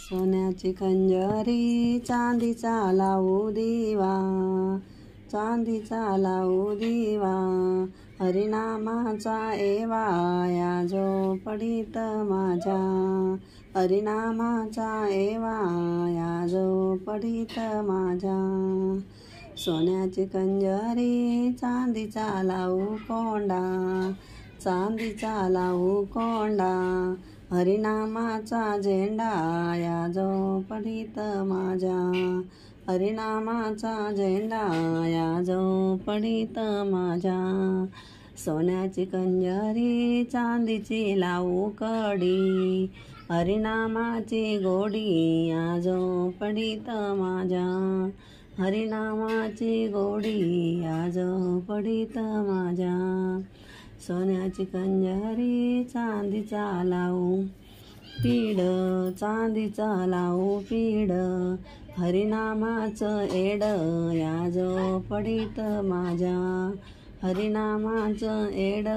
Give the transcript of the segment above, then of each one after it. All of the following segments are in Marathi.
सोन्याची खंजरी चांदीचा लावू दिवा, चांदीचा लावू दिवा, हरिनामाचा एवा या जो पडित माझ्या, हरिनामाचा एवा या जो पडित माझ्या. सोन्याची खंजरी चांदीचा लावू कोंडा, चांदीचा लावू कोंडा, हरिनामाचा झेंडा या जो पडित माझ्या, हरिनामाचा झेंडा या जो पडित माझ्या. सोन्याची खंजरी चांदीची लावू कडी, हरिनामाची गोडी या जो पडित माझ्या, हरिनामाची गोडी या जो पडित माझ्या. सोन्याची खंजरी चांदीचा लावू पीड, चांदीचा लावू पीड, हरिनामाचं एड या जो पडित माझ्या, हरिनामाचं एड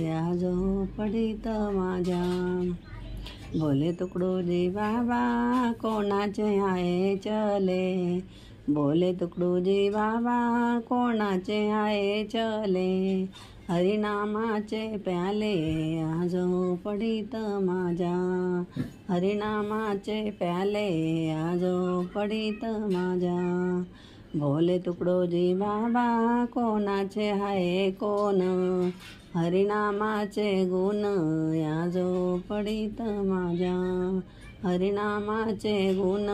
या जो पडित माझ्या. बोले तुकडो जी बाबा कोणाचे आहे चले, बोले तुकडो जी बाबा कोणाचे आहे चले, हरिनामाचे प्याले या जो पडित माझ्या, हरिनामाचे प्याले या जो पडित माझ्या. बोले तुकडो जी बाबा कोणाचे आहे कोण, हरिनामाचे गुण या जो पडित माझ्या, हरिनामाचे गुण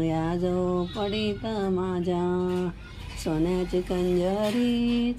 या जो पडित माझ्या. सोन्याची खंजरी